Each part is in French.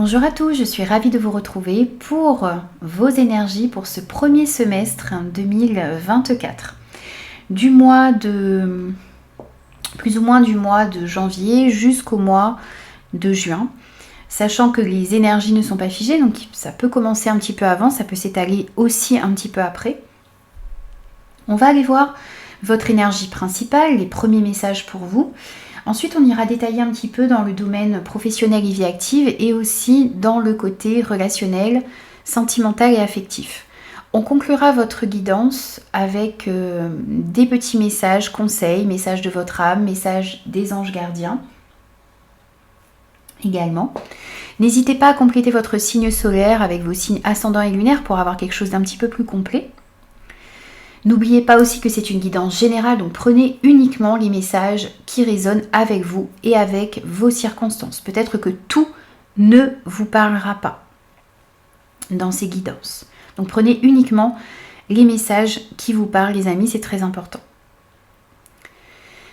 Bonjour à tous, je suis ravie de vous retrouver pour vos énergies pour ce premier semestre 2024. Plus ou moins du mois de janvier jusqu'au mois de juin. Sachant que les énergies ne sont pas figées, donc ça peut commencer un petit peu avant, ça peut s'étaler aussi un petit peu après. On va aller voir votre énergie principale, les premiers messages pour vous. Ensuite, on ira détailler un petit peu dans le domaine professionnel et vie active et aussi dans le côté relationnel, sentimental et affectif. On conclura votre guidance avec des petits messages, conseils, messages de votre âme, messages des anges gardiens également. N'hésitez pas à compléter votre signe solaire avec vos signes ascendants et lunaires pour avoir quelque chose d'un petit peu plus complet. N'oubliez pas aussi que c'est une guidance générale, donc prenez uniquement les messages qui résonnent avec vous et avec vos circonstances. Peut-être que tout ne vous parlera pas dans ces guidances. Donc prenez uniquement les messages qui vous parlent, les amis, c'est très important.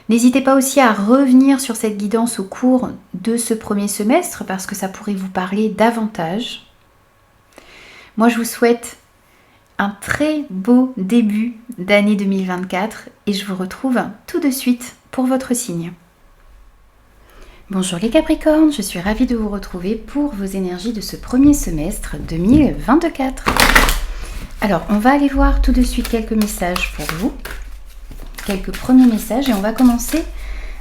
N'hésitez pas aussi à revenir sur cette guidance au cours de ce premier semestre parce que ça pourrait vous parler davantage. Moi, je vous souhaite un très beau début d'année 2024 et je vous retrouve tout de suite pour votre signe. Bonjour les Capricornes, je suis ravie de vous retrouver pour vos énergies de ce premier semestre 2024. Alors, on va aller voir tout de suite quelques messages pour vous, quelques premiers messages et on va commencer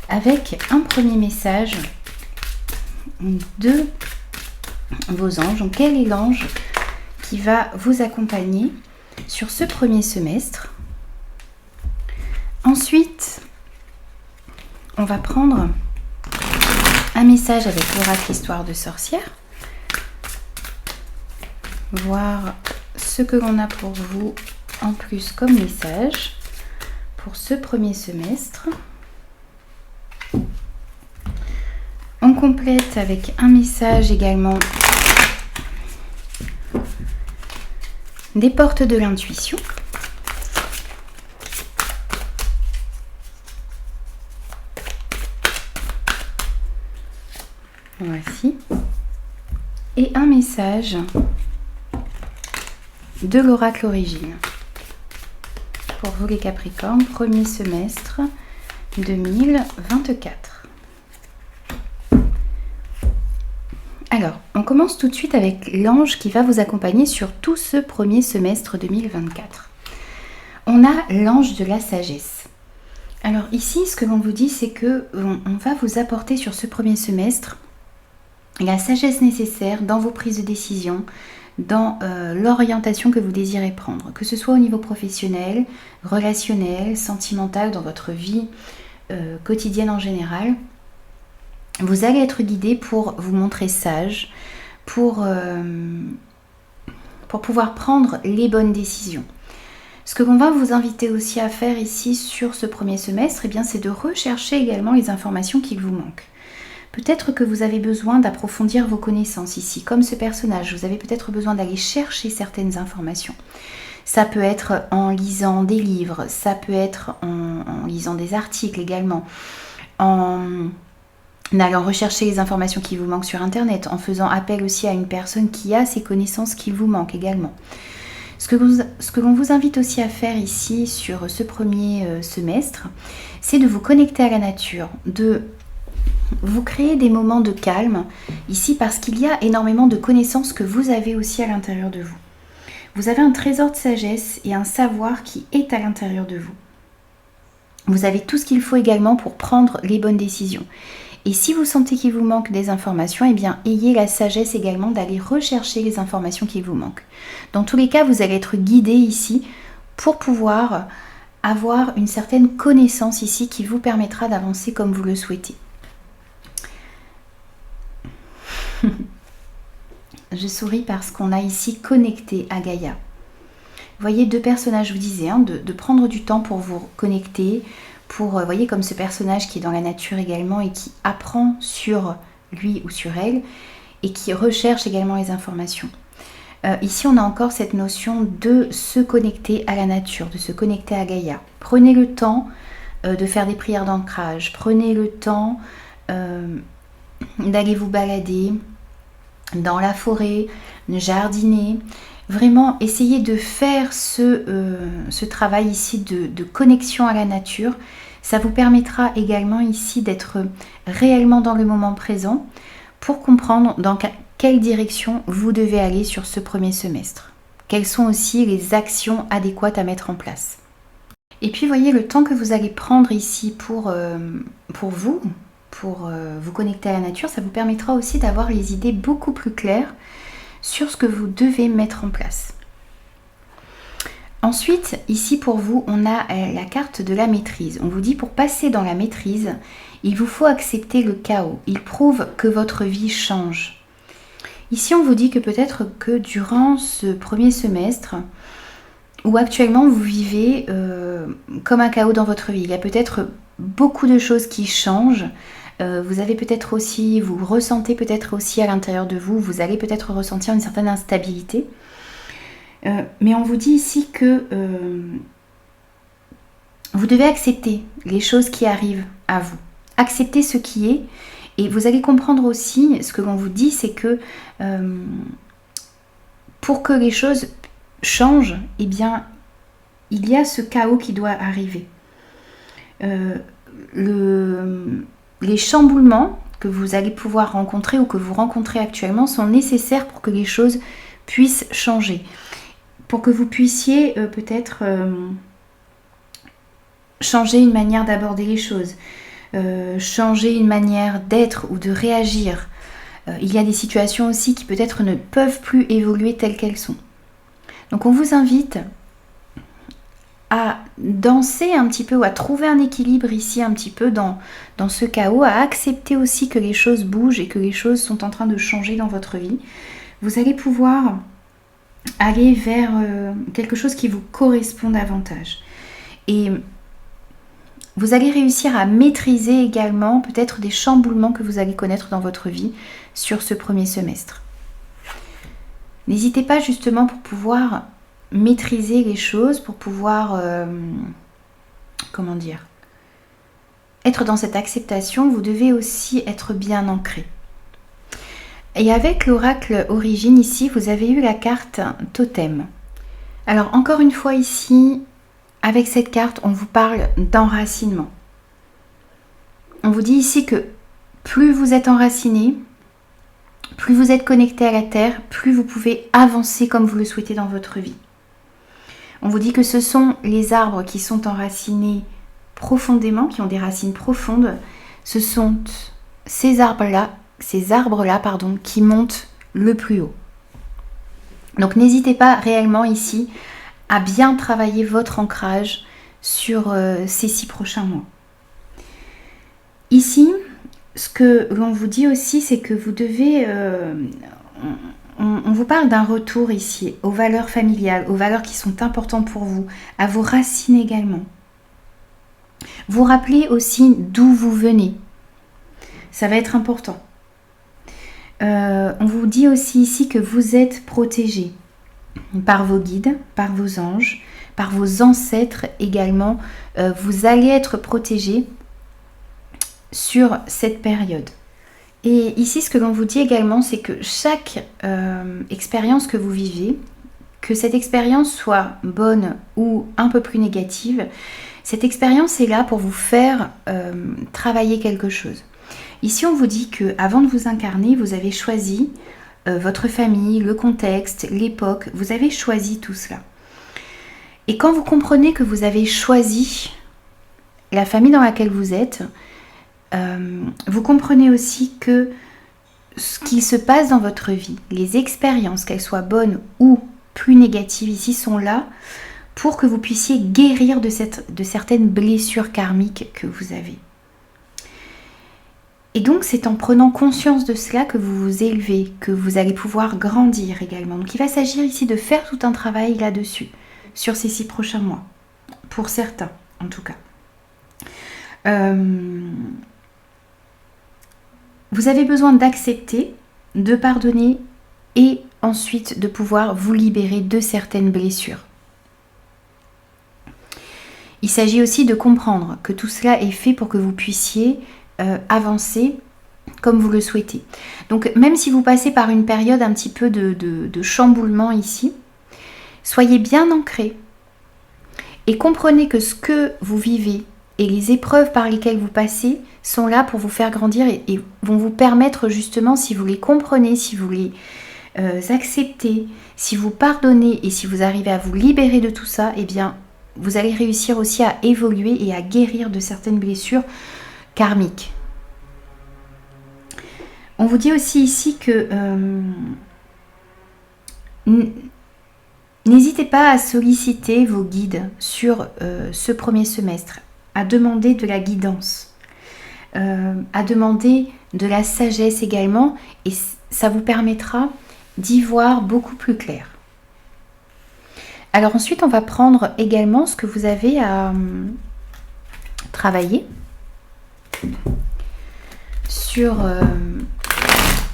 avec un premier message de vos anges. Donc, quel est l'ange qui va vous accompagner sur ce premier semestre? Ensuite, on va prendre un message avec l'oracle Histoire de sorcière. Voir ce que l'on a pour vous en plus comme message pour ce premier semestre. On complète avec un message également des portes de l'intuition. Voici. Et un message de l'oracle origine. Pour vous les Capricornes, premier semestre 2024. Alors, on commence tout de suite avec l'ange qui va vous accompagner sur tout ce premier semestre 2024. On a l'ange de la sagesse. Alors ici, ce que l'on vous dit, c'est que on va vous apporter sur ce premier semestre la sagesse nécessaire dans vos prises de décision, dans l'orientation que vous désirez prendre, que ce soit au niveau professionnel, relationnel, sentimental, dans votre vie quotidienne en général. Vous allez être guidé pour vous montrer sage, pour pouvoir prendre les bonnes décisions. Ce que l'on va vous inviter aussi à faire ici sur ce premier semestre, eh bien, c'est de rechercher également les informations qui vous manquent. Peut-être que vous avez besoin d'approfondir vos connaissances ici, comme ce personnage. Vous avez peut-être besoin d'aller chercher certaines informations. Ça peut être en lisant des livres, ça peut être en lisant des articles également, en allant rechercher les informations qui vous manquent sur Internet, en faisant appel aussi à une personne qui a ces connaissances qu'il vous manque également. Ce que l'on vous invite aussi à faire ici sur ce premier semestre, c'est de vous connecter à la nature, de vous créer des moments de calme ici parce qu'il y a énormément de connaissances que vous avez aussi à l'intérieur de vous. Vous avez un trésor de sagesse et un savoir qui est à l'intérieur de vous. Vous avez tout ce qu'il faut également pour prendre les bonnes décisions. Et si vous sentez qu'il vous manque des informations, eh bien, ayez la sagesse également d'aller rechercher les informations qui vous manquent. Dans tous les cas, vous allez être guidé ici pour pouvoir avoir une certaine connaissance ici qui vous permettra d'avancer comme vous le souhaitez. Je souris parce qu'on a ici connecté à Gaïa. Vous voyez, deux personnages, je vous disais, de prendre du temps pour vous connecter, pour, voyez, comme ce personnage qui est dans la nature également et qui apprend sur lui ou sur elle et qui recherche également les informations. Ici, on a encore cette notion de se connecter à la nature, de se connecter à Gaïa. Prenez le temps de faire des prières d'ancrage, prenez le temps d'aller vous balader, dans la forêt, jardiner. Vraiment, essayez de faire ce travail ici de connexion à la nature. Ça vous permettra également ici d'être réellement dans le moment présent pour comprendre dans quelle direction vous devez aller sur ce premier semestre. Quelles sont aussi les actions adéquates à mettre en place. Et puis, voyez, le temps que vous allez prendre ici pour vous connecter à la nature, ça vous permettra aussi d'avoir les idées beaucoup plus claires sur ce que vous devez mettre en place. Ensuite, ici pour vous, on a la carte de la maîtrise. On vous dit pour passer dans la maîtrise, il vous faut accepter le chaos. Il prouve que votre vie change. Ici, on vous dit que peut-être que durant ce premier semestre, ou actuellement vous vivez comme un chaos dans votre vie, il y a peut-être beaucoup de choses qui changent. Vous avez peut-être aussi, vous ressentez peut-être aussi à l'intérieur de vous, vous allez peut-être ressentir une certaine instabilité. Mais on vous dit ici que vous devez accepter les choses qui arrivent à vous. Accepter ce qui est. Et vous allez comprendre aussi, ce que l'on vous dit, c'est que pour que les choses changent, eh bien, il y a ce chaos qui doit arriver. Les chamboulements que vous allez pouvoir rencontrer ou que vous rencontrez actuellement sont nécessaires pour que les choses puissent changer. Pour que vous puissiez peut-être changer une manière d'aborder les choses, changer une manière d'être ou de réagir. Il y a des situations aussi qui peut-être ne peuvent plus évoluer telles qu'elles sont. Donc on vous invite à danser un petit peu ou à trouver un équilibre ici un petit peu dans ce chaos, à accepter aussi que les choses bougent et que les choses sont en train de changer dans votre vie. Vous allez pouvoir aller vers quelque chose qui vous correspond davantage. Et vous allez réussir à maîtriser également peut-être des chamboulements que vous allez connaître dans votre vie sur ce premier semestre. N'hésitez pas justement pour pouvoir maîtriser les choses, pour pouvoir, être dans cette acceptation, vous devez aussi être bien ancré. Et avec l'oracle Origine ici, vous avez eu la carte Totem. Alors encore une fois ici, avec cette carte, on vous parle d'enracinement. On vous dit ici que plus vous êtes enraciné, plus vous êtes connecté à la terre, plus vous pouvez avancer comme vous le souhaitez dans votre vie. On vous dit que ce sont les arbres qui sont enracinés profondément, qui ont des racines profondes. Ce sont ces arbres-là, qui montent le plus haut. Donc n'hésitez pas réellement ici à bien travailler votre ancrage sur ces 6 prochains mois. Ici, ce que l'on vous dit aussi, c'est que vous devez... on vous parle d'un retour ici aux valeurs familiales, aux valeurs qui sont importantes pour vous, à vos racines également. Vous rappelez aussi d'où vous venez. Ça va être important. On vous dit aussi ici que vous êtes protégé par vos guides, par vos anges, par vos ancêtres également. Vous allez être protégé sur cette période. Et ici, ce que l'on vous dit également, c'est que chaque expérience que vous vivez, que cette expérience soit bonne ou un peu plus négative, cette expérience est là pour vous faire travailler quelque chose. Ici, on vous dit qu'avant de vous incarner, vous avez choisi votre famille, le contexte, l'époque, vous avez choisi tout cela. Et quand vous comprenez que vous avez choisi la famille dans laquelle vous êtes, vous comprenez aussi que ce qui se passe dans votre vie, les expériences, qu'elles soient bonnes ou plus négatives ici, sont là pour que vous puissiez guérir de certaines blessures karmiques que vous avez. Et donc c'est en prenant conscience de cela que vous vous élevez, que vous allez pouvoir grandir également. Donc il va s'agir ici de faire tout un travail là-dessus, sur ces 6 prochains mois, pour certains en tout cas. Vous avez besoin d'accepter, de pardonner et ensuite de pouvoir vous libérer de certaines blessures. Il s'agit aussi de comprendre que tout cela est fait pour que vous puissiez avancer comme vous le souhaitez. Donc même si vous passez par une période un petit peu de chamboulement ici, soyez bien ancrés et comprenez que ce que vous vivez et les épreuves par lesquelles vous passez sont là pour vous faire grandir et vont vous permettre justement, si vous les comprenez, si vous les acceptez, si vous pardonnez et si vous arrivez à vous libérer de tout ça, eh bien vous allez réussir aussi à évoluer et à guérir de certaines blessures karmiques. On vous dit aussi ici que n'hésitez pas à solliciter vos guides sur ce premier semestre, à demander de la guidance, à demander de la sagesse également, et ça vous permettra d'y voir beaucoup plus clair. Alors ensuite, on va prendre également ce que vous avez à travailler sur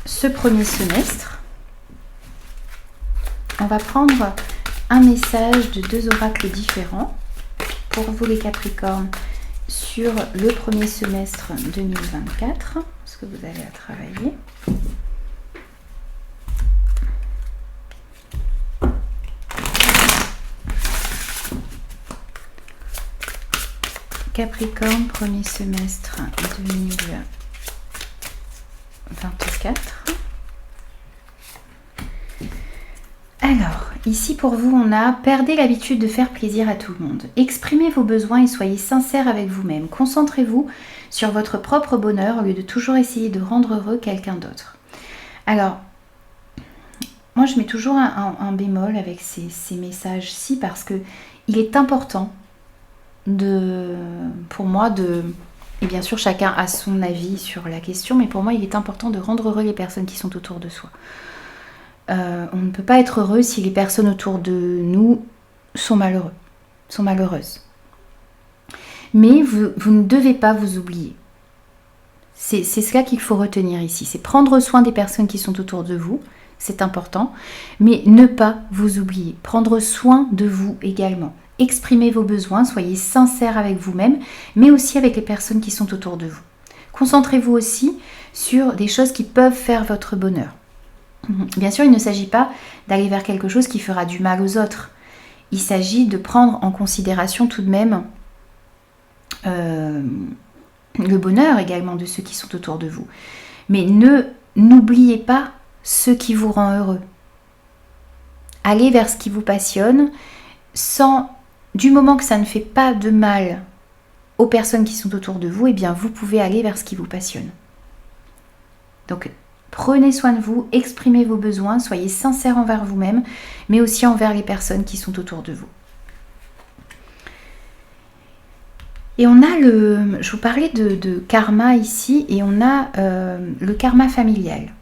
ce premier semestre. On va prendre un message de 2 oracles différents pour vous les Capricornes sur le premier semestre 2024, ce que vous avez à travailler. Capricorne, premier semestre 2024. Alors, ici pour vous, on a « Perdez l'habitude de faire plaisir à tout le monde. Exprimez vos besoins et soyez sincère avec vous-même. Concentrez-vous sur votre propre bonheur au lieu de toujours essayer de rendre heureux quelqu'un d'autre. » Alors, moi je mets toujours un bémol avec ces messages-ci parce que il est important pour moi et bien sûr chacun a son avis sur la question, mais pour moi il est important de rendre heureux les personnes qui sont autour de soi. On ne peut pas être heureux si les personnes autour de nous sont malheureuses. Mais vous ne devez pas vous oublier. C'est cela qu'il faut retenir ici, c'est prendre soin des personnes qui sont autour de vous, c'est important, mais ne pas vous oublier, prendre soin de vous également. Exprimez vos besoins, soyez sincères avec vous-même, mais aussi avec les personnes qui sont autour de vous. Concentrez-vous aussi sur des choses qui peuvent faire votre bonheur. Bien sûr, il ne s'agit pas d'aller vers quelque chose qui fera du mal aux autres. Il s'agit de prendre en considération tout de même le bonheur également de ceux qui sont autour de vous. Mais n'oubliez pas ce qui vous rend heureux. Allez vers ce qui vous passionne du moment que ça ne fait pas de mal aux personnes qui sont autour de vous, eh bien vous pouvez aller vers ce qui vous passionne. Donc prenez soin de vous, exprimez vos besoins, soyez sincères envers vous-même, mais aussi envers les personnes qui sont autour de vous. Et on a je vous parlais de karma ici, et on a le karma familial.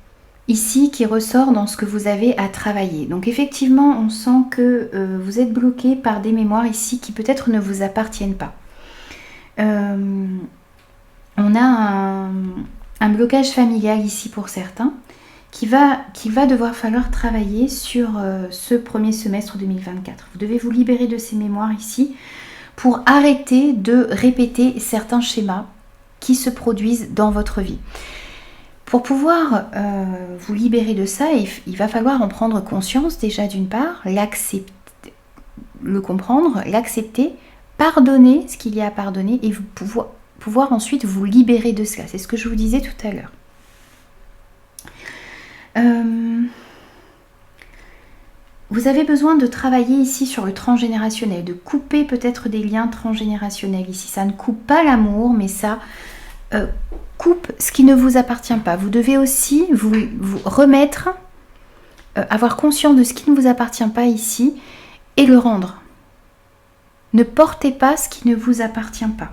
Ici, qui ressort dans ce que vous avez à travailler. Donc effectivement, on sent que vous êtes bloqué par des mémoires ici qui peut-être ne vous appartiennent pas. On a un blocage familial ici pour certains qu'il va devoir falloir travailler sur ce premier semestre 2024. Vous devez vous libérer de ces mémoires ici pour arrêter de répéter certains schémas qui se produisent dans votre vie. Pour pouvoir vous libérer de ça, il va falloir en prendre conscience déjà d'une part, le comprendre, l'accepter, pardonner ce qu'il y a à pardonner et pouvoir ensuite vous libérer de cela. C'est ce que je vous disais tout à l'heure. Vous avez besoin de travailler ici sur le transgénérationnel, de couper peut-être des liens transgénérationnels ici. Ça ne coupe pas l'amour, mais ça coupe ce qui ne vous appartient pas. Vous devez aussi vous remettre, avoir conscience de ce qui ne vous appartient pas ici et le rendre. Ne portez pas ce qui ne vous appartient pas.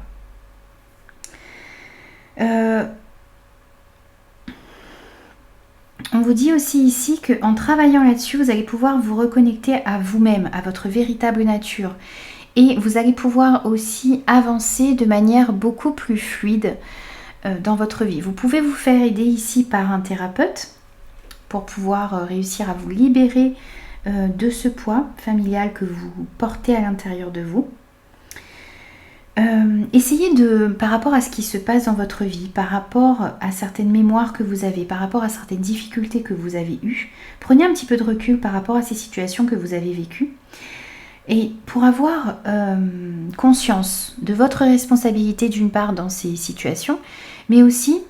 On vous dit aussi ici qu'en travaillant là-dessus, vous allez pouvoir vous reconnecter à vous-même, à votre véritable nature. Et vous allez pouvoir aussi avancer de manière beaucoup plus fluide dans votre vie. Vous pouvez vous faire aider ici par un thérapeute pour pouvoir réussir à vous libérer de ce poids familial que vous portez à l'intérieur de vous. Essayez par rapport à ce qui se passe dans votre vie, par rapport à certaines mémoires que vous avez, par rapport à certaines difficultés que vous avez eues, prenez un petit peu de recul par rapport à ces situations que vous avez vécues. Et pour avoir conscience de votre responsabilité d'une part dans ces situations, mais aussi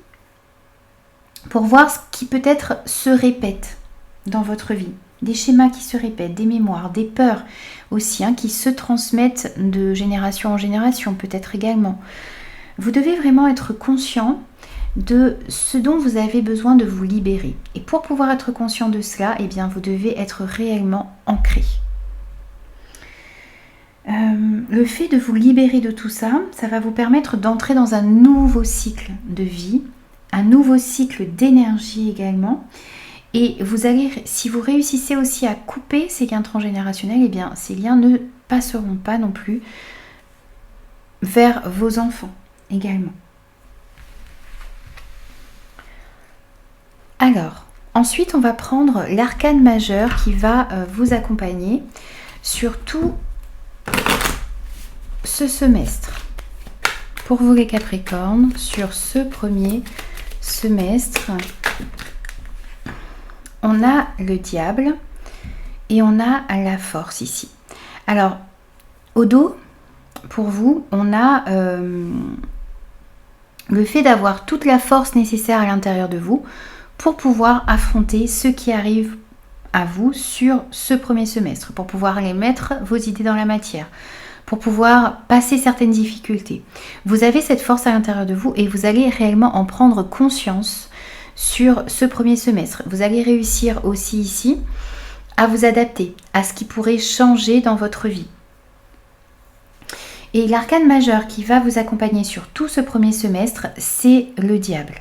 pour voir ce qui peut-être se répète dans votre vie. Des schémas qui se répètent, des mémoires, des peurs aussi, qui se transmettent de génération en génération peut-être également. Vous devez vraiment être conscient de ce dont vous avez besoin de vous libérer. Et pour pouvoir être conscient de cela, eh bien, vous devez être réellement ancré. Le fait de vous libérer de tout ça, ça va vous permettre d'entrer dans un nouveau cycle de vie, un nouveau cycle d'énergie également. Et vous allez, si vous réussissez aussi à couper ces liens transgénérationnels, eh bien ces liens ne passeront pas non plus vers vos enfants également. Alors, ensuite on va prendre l'arcane majeur qui va vous accompagner sur tout ce semestre. Pour vous les Capricornes, sur ce premier semestre, on a le diable et on a la force ici. Alors, au dos, pour vous, on a le fait d'avoir toute la force nécessaire à l'intérieur de vous pour pouvoir affronter ce qui arrive à vous sur ce premier semestre, pour pouvoir aller mettre vos idées dans la matière, pour pouvoir passer certaines difficultés. Vous avez cette force à l'intérieur de vous et vous allez réellement en prendre conscience sur ce premier semestre. Vous allez réussir aussi ici à vous adapter à ce qui pourrait changer dans votre vie. Et l'arcane majeur qui va vous accompagner sur tout ce premier semestre, c'est le diable.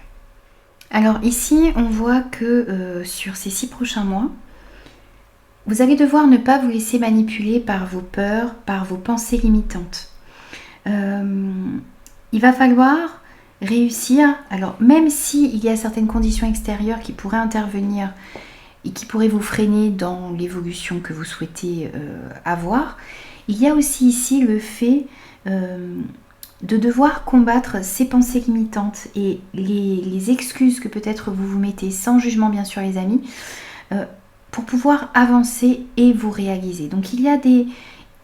Alors ici, on voit que sur ces 6 prochains mois, vous allez devoir ne pas vous laisser manipuler par vos peurs, par vos pensées limitantes. Il va falloir réussir, alors même s'il y a certaines conditions extérieures qui pourraient intervenir et qui pourraient vous freiner dans l'évolution que vous souhaitez avoir, il y a aussi ici le fait de devoir combattre ces pensées limitantes et les excuses que peut-être vous vous mettez, sans jugement bien sûr les amis, pour pouvoir avancer et vous réaliser. Donc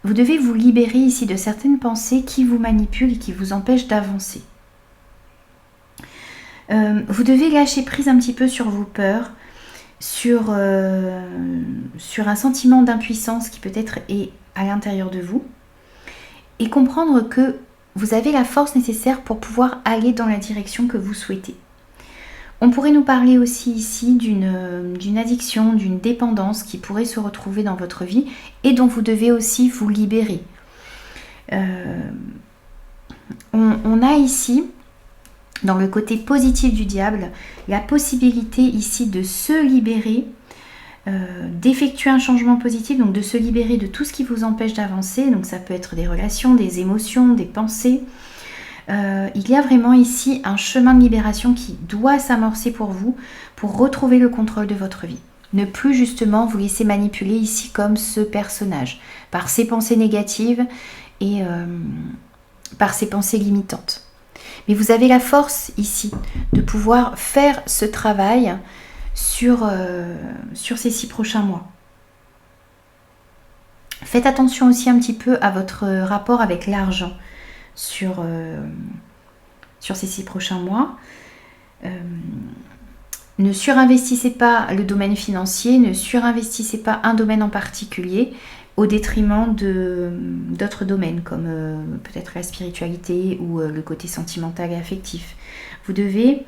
vous devez vous libérer ici de certaines pensées qui vous manipulent et qui vous empêchent d'avancer. Vous devez lâcher prise un petit peu sur vos peurs, sur un sentiment d'impuissance qui peut-être est à l'intérieur de vous et comprendre que vous avez la force nécessaire pour pouvoir aller dans la direction que vous souhaitez. On pourrait nous parler aussi ici d'une addiction, d'une dépendance qui pourrait se retrouver dans votre vie et dont vous devez aussi vous libérer. On a ici, dans le côté positif du diable, la possibilité ici de se libérer, d'effectuer un changement positif, donc de se libérer de tout ce qui vous empêche d'avancer. Donc ça peut être des relations, des émotions, des pensées. Il y a vraiment ici un chemin de libération qui doit s'amorcer pour vous, pour retrouver le contrôle de votre vie. Ne plus justement vous laisser manipuler ici comme ce personnage, par ses pensées négatives et par ses pensées limitantes. Mais vous avez la force ici de pouvoir faire ce travail sur ces 6 prochains mois. Faites attention aussi un petit peu à votre rapport avec l'argent sur ces 6 prochains mois. Ne surinvestissez pas le domaine financier, ne surinvestissez pas un domaine en particulier au détriment d'autres domaines comme peut-être la spiritualité ou le côté sentimental et affectif. Vous ne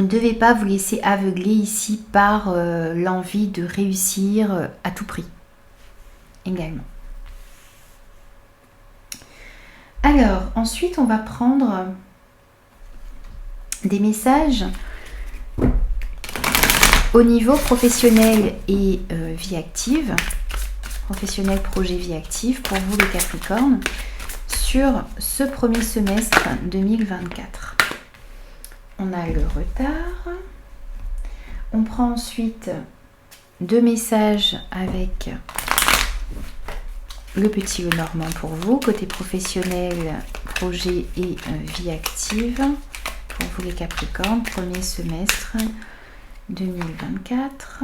devez pas vous laisser aveugler ici par l'envie de réussir à tout prix également. Alors, ensuite, on va prendre des messages au niveau professionnel et vie active. Professionnel, projet, vie active pour vous les Capricornes sur ce premier semestre 2024. On a le retard. On prend ensuite 2 messages avec le petit Lenormand pour vous, côté professionnel, projet et vie active. Pour vous les Capricornes, premier semestre 2024.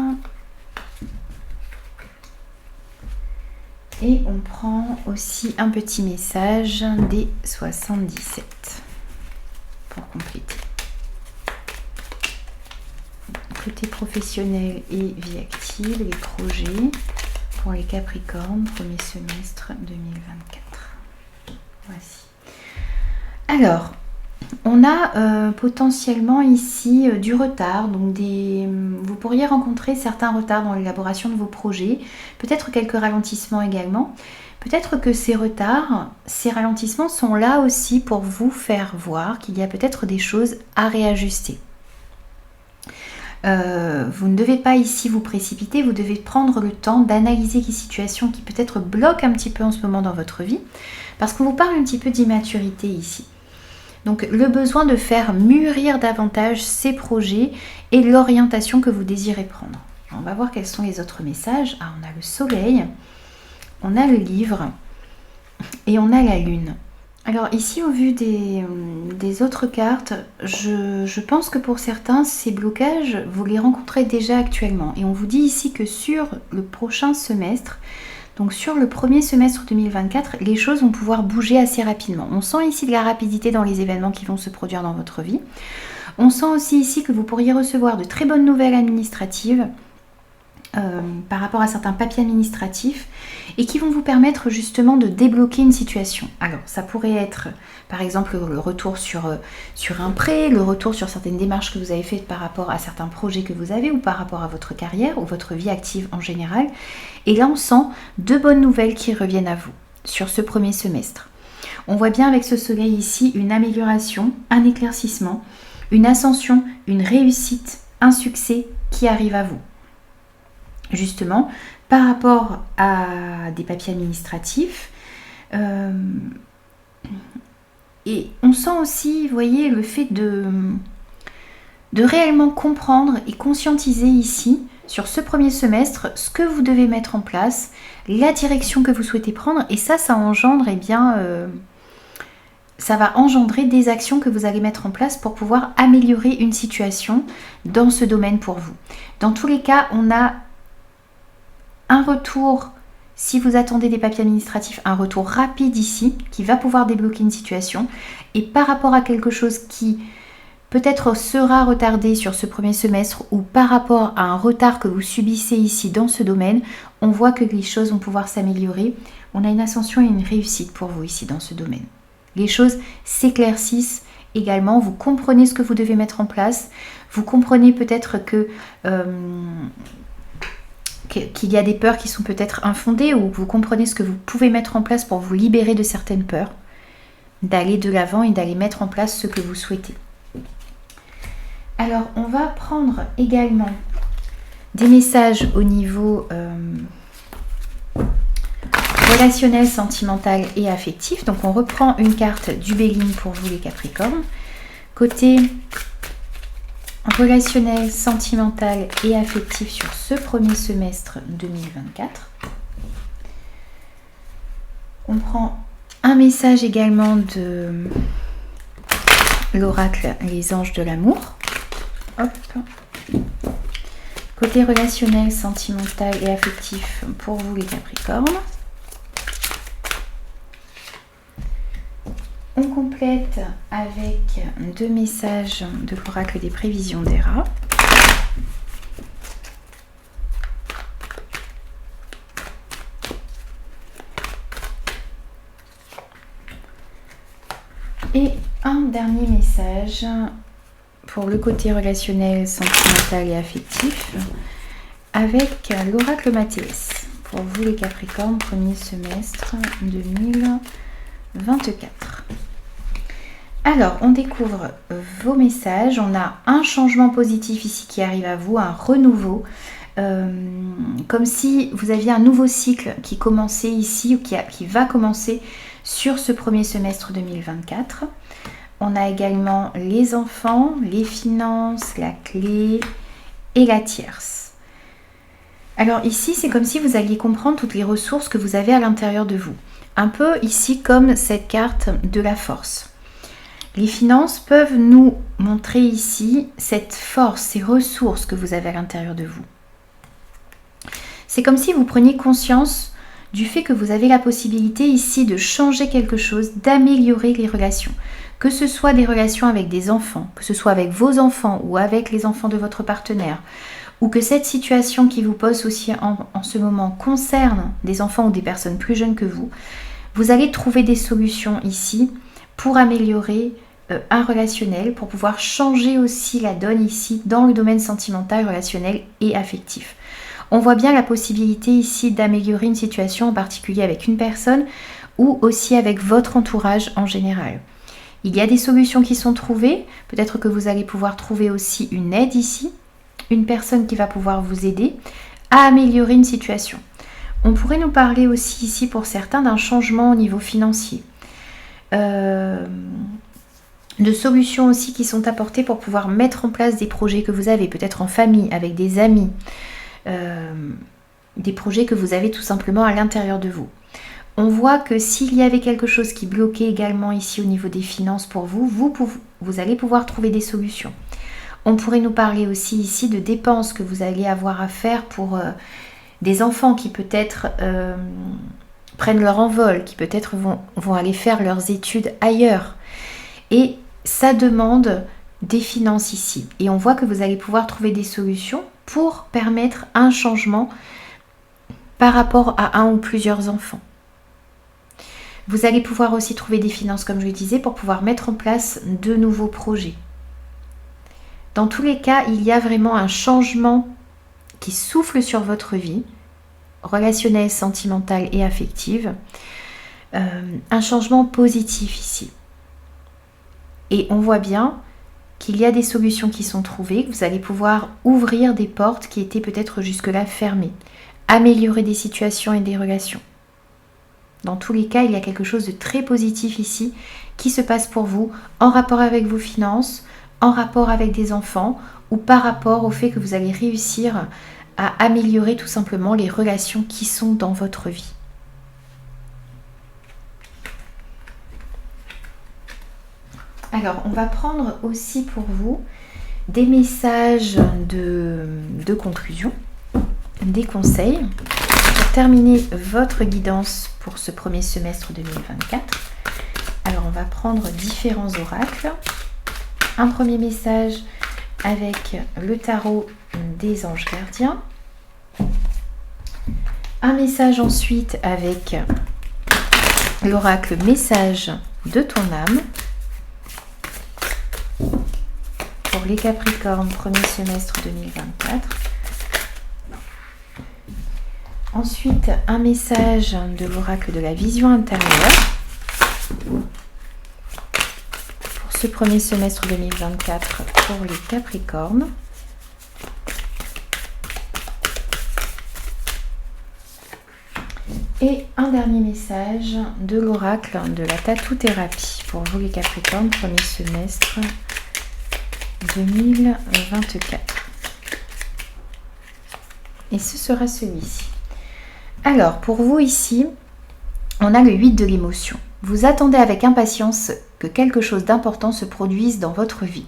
Et on prend aussi un petit message des 77 pour compléter. Côté professionnel et vie active, les projets pour les Capricornes, premier semestre 2024. Voici. Alors, on a potentiellement ici du retard, donc vous pourriez rencontrer certains retards dans l'élaboration de vos projets, peut-être quelques ralentissements également. Peut-être que ces retards, ces ralentissements sont là aussi pour vous faire voir qu'il y a peut-être des choses à réajuster. Vous ne devez pas ici vous précipiter, vous devez prendre le temps d'analyser les situations qui peut-être bloquent un petit peu en ce moment dans votre vie, parce qu'on vous parle un petit peu d'immaturité ici. Donc le besoin de faire mûrir davantage ces projets et l'orientation que vous désirez prendre. On va voir quels sont les autres messages. Ah, on a le soleil, on a le livre et on a la lune. Alors ici, au vu des autres cartes, je pense que pour certains, ces blocages, vous les rencontrez déjà actuellement. Et on vous dit ici que sur le prochain semestre, donc sur le premier semestre 2024, les choses vont pouvoir bouger assez rapidement. On sent ici de la rapidité dans les événements qui vont se produire dans votre vie. On sent aussi ici que vous pourriez recevoir de très bonnes nouvelles administratives par rapport à certains papiers administratifs et qui vont vous permettre justement de débloquer une situation. Alors ça pourrait être par exemple le retour sur un prêt, le retour sur certaines démarches que vous avez faites par rapport à certains projets que vous avez ou par rapport à votre carrière ou votre vie active en général. Et là on sent de bonnes nouvelles qui reviennent à vous sur ce premier semestre. On voit bien avec ce soleil ici une amélioration, un éclaircissement, une ascension, une réussite, un succès qui arrive à vous. Justement, par rapport à des papiers administratifs. Et on sent aussi, vous voyez, le fait de réellement comprendre et conscientiser ici, sur ce premier semestre, ce que vous devez mettre en place, la direction que vous souhaitez prendre. Et ça engendre, ça va engendrer des actions que vous allez mettre en place pour pouvoir améliorer une situation dans ce domaine pour vous. Dans tous les cas, on a un retour, si vous attendez des papiers administratifs, un retour rapide ici qui va pouvoir débloquer une situation. Et par rapport à quelque chose qui peut-être sera retardé sur ce premier semestre ou par rapport à un retard que vous subissez ici dans ce domaine, on voit que les choses vont pouvoir s'améliorer. On a une ascension et une réussite pour vous ici dans ce domaine. Les choses s'éclaircissent également, vous comprenez ce que vous devez mettre en place, vous comprenez peut-être qu'il y a des peurs qui sont peut-être infondées ou vous comprenez ce que vous pouvez mettre en place pour vous libérer de certaines peurs, d'aller de l'avant et d'aller mettre en place ce que vous souhaitez. Alors, on va prendre également des messages au niveau relationnel, sentimental et affectif. Donc, on reprend une carte du Béline pour vous les Capricornes. Côté relationnel, sentimental et affectif sur ce premier semestre 2024. On prend un message également de l'oracle Les Anges de l'amour. Hop. Côté relationnel, sentimental et affectif pour vous les Capricornes. On complète avec deux messages de l'oracle des prévisions d'Héra. Et un dernier message pour le côté relationnel, sentimental et affectif avec l'oracle Mathéès. Pour vous les Capricornes, premier semestre 2024. Alors, on découvre vos messages. On a un changement positif ici qui arrive à vous, un renouveau. Comme si vous aviez un nouveau cycle qui commençait ici ou qui va commencer sur ce premier semestre 2024. On a également les enfants, les finances, la clé et la tierce. Alors ici, c'est comme si vous alliez comprendre toutes les ressources que vous avez à l'intérieur de vous. Un peu ici comme cette carte de la force. Les finances peuvent nous montrer ici cette force, ces ressources que vous avez à l'intérieur de vous. C'est comme si vous preniez conscience du fait que vous avez la possibilité ici de changer quelque chose, d'améliorer les relations. Que ce soit des relations avec des enfants, que ce soit avec vos enfants ou avec les enfants de votre partenaire, ou que cette situation qui vous pose aussi en ce moment concerne des enfants ou des personnes plus jeunes que vous allez trouver des solutions ici pour améliorer un relationnel, pour pouvoir changer aussi la donne ici dans le domaine sentimental, relationnel et affectif. On voit bien la possibilité ici d'améliorer une situation en particulier avec une personne ou aussi avec votre entourage en général. Il y a des solutions qui sont trouvées, peut-être que vous allez pouvoir trouver aussi une aide ici, une personne qui va pouvoir vous aider à améliorer une situation. On pourrait nous parler aussi ici pour certains d'un changement au niveau financier. De solutions aussi qui sont apportées pour pouvoir mettre en place des projets que vous avez, peut-être en famille, avec des amis, des projets que vous avez tout simplement à l'intérieur de vous. On voit que s'il y avait quelque chose qui bloquait également ici au niveau des finances pour vous, vous allez pouvoir trouver des solutions. On pourrait nous parler aussi ici de dépenses que vous allez avoir à faire pour des enfants qui peut-être prennent leur envol, qui peut-être vont aller faire leurs études ailleurs. Et ça demande des finances ici. Et on voit que vous allez pouvoir trouver des solutions pour permettre un changement par rapport à un ou plusieurs enfants. Vous allez pouvoir aussi trouver des finances, comme je le disais, pour pouvoir mettre en place de nouveaux projets. Dans tous les cas, il y a vraiment un changement qui souffle sur votre vie, relationnelle, sentimentale et affective. Un changement positif ici. Et on voit bien qu'il y a des solutions qui sont trouvées, que vous allez pouvoir ouvrir des portes qui étaient peut-être jusque-là fermées, améliorer des situations et des relations. Dans tous les cas, il y a quelque chose de très positif ici qui se passe pour vous en rapport avec vos finances, en rapport avec des enfants ou par rapport au fait que vous allez réussir à améliorer tout simplement les relations qui sont dans votre vie. Alors, on va prendre aussi pour vous des messages de conclusion, des conseils pour terminer votre guidance pour ce premier semestre 2024. Alors, on va prendre différents oracles. Un premier message avec le tarot des anges gardiens. Un message ensuite avec l'oracle message de ton âme. Pour les Capricornes, premier semestre 2024. Ensuite, un message de l'oracle de la vision intérieure. Pour ce premier semestre 2024 pour les Capricornes. Et un dernier message de l'oracle de la tatou-thérapie pour vous les Capricornes, premier semestre 2024. Et ce sera celui-ci. Alors, pour vous ici, on a le 8 de l'émotion. Vous attendez avec impatience que quelque chose d'important se produise dans votre vie.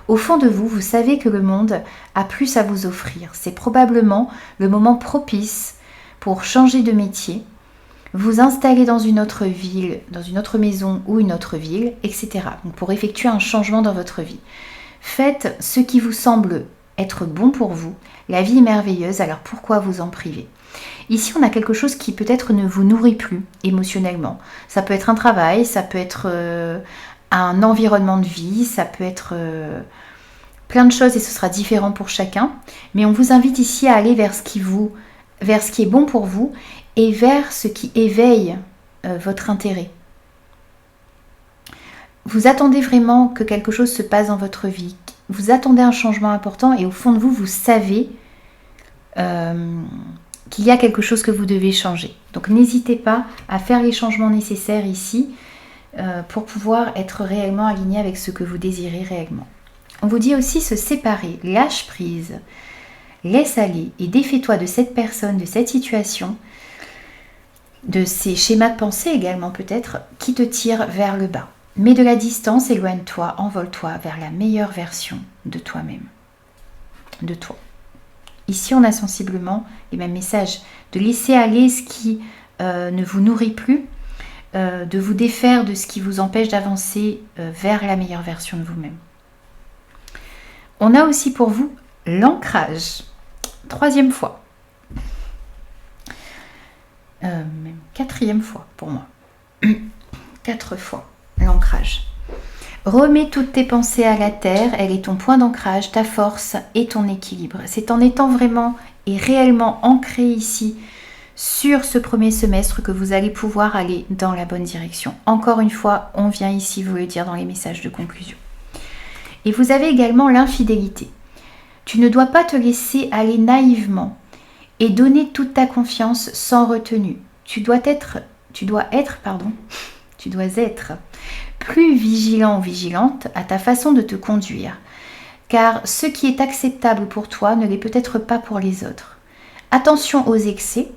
Au fond de vous, vous savez que le monde a plus à vous offrir. C'est probablement le moment propice pour changer de métier, vous installer dans une autre ville, dans une autre maison ou une autre ville, etc. Donc pour effectuer un changement dans votre vie. Faites ce qui vous semble être bon pour vous. La vie est merveilleuse, alors pourquoi vous en priver ? Ici, on a quelque chose qui peut-être ne vous nourrit plus émotionnellement. Ça peut être un travail, ça peut être un environnement de vie, ça peut être plein de choses et ce sera différent pour chacun. Mais on vous invite ici à aller vers ce qui est bon pour vous et vers ce qui éveille votre intérêt. Vous attendez vraiment que quelque chose se passe dans votre vie. Vous attendez un changement important et au fond de vous, vous savez qu'il y a quelque chose que vous devez changer. Donc n'hésitez pas à faire les changements nécessaires ici pour pouvoir être réellement aligné avec ce que vous désirez réellement. On vous dit aussi se séparer, lâche prise. laisse aller et défais-toi de cette personne, de cette situation, de ces schémas de pensée également peut-être, qui te tirent vers le bas. Mets de la distance, éloigne-toi, envole-toi vers la meilleure version de toi-même, de toi. Ici, on a sensiblement les mêmes messages, de laisser aller ce qui ne vous nourrit plus, de vous défaire de ce qui vous empêche d'avancer vers la meilleure version de vous-même. On a aussi pour vous l'ancrage, 3e fois, même 4e fois pour moi, 4 fois l'ancrage. Remets toutes tes pensées à la terre, elle est ton point d'ancrage, ta force et ton équilibre. C'est en étant vraiment et réellement ancré ici sur ce premier semestre que vous allez pouvoir aller dans la bonne direction. Encore une fois, on vient ici vous le dire dans les messages de conclusion. Et vous avez également l'infidélité. Tu ne dois pas te laisser aller naïvement et donner toute ta confiance sans retenue. Tu dois être plus vigilant ou vigilante à ta façon de te conduire, car ce qui est acceptable pour toi ne l'est peut-être pas pour les autres. Attention aux excès,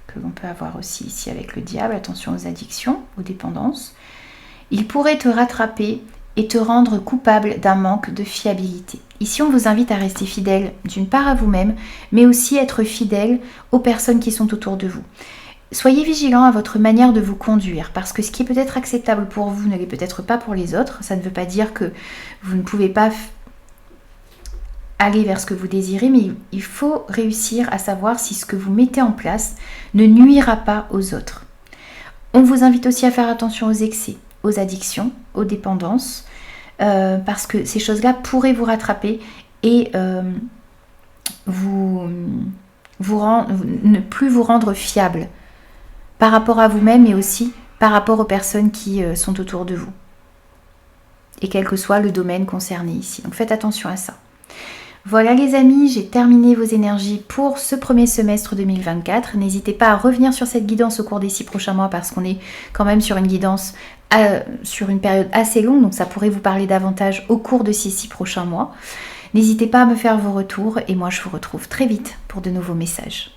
que l'on peut avoir aussi ici avec le diable, attention aux addictions, aux dépendances. Il pourrait te rattraper et te rendre coupable d'un manque de fiabilité. Ici, on vous invite à rester fidèle d'une part à vous-même, mais aussi être fidèle aux personnes qui sont autour de vous. Soyez vigilant à votre manière de vous conduire, parce que ce qui est peut-être acceptable pour vous ne l'est peut-être pas pour les autres. Ça ne veut pas dire que vous ne pouvez pas aller vers ce que vous désirez, mais il faut réussir à savoir si ce que vous mettez en place ne nuira pas aux autres. On vous invite aussi à faire attention aux excès, aux addictions, aux dépendances, parce que ces choses-là pourraient vous rattraper et ne plus vous rendre fiable par rapport à vous-même et aussi par rapport aux personnes qui sont autour de vous. Et quel que soit le domaine concerné ici. Donc faites attention à ça. Voilà les amis, j'ai terminé vos énergies pour ce premier semestre 2024. N'hésitez pas à revenir sur cette guidance au cours des 6 prochains mois parce qu'on est quand même sur une guidance sur une période assez longue. Donc ça pourrait vous parler davantage au cours de ces 6 prochains mois. N'hésitez pas à me faire vos retours et moi je vous retrouve très vite pour de nouveaux messages.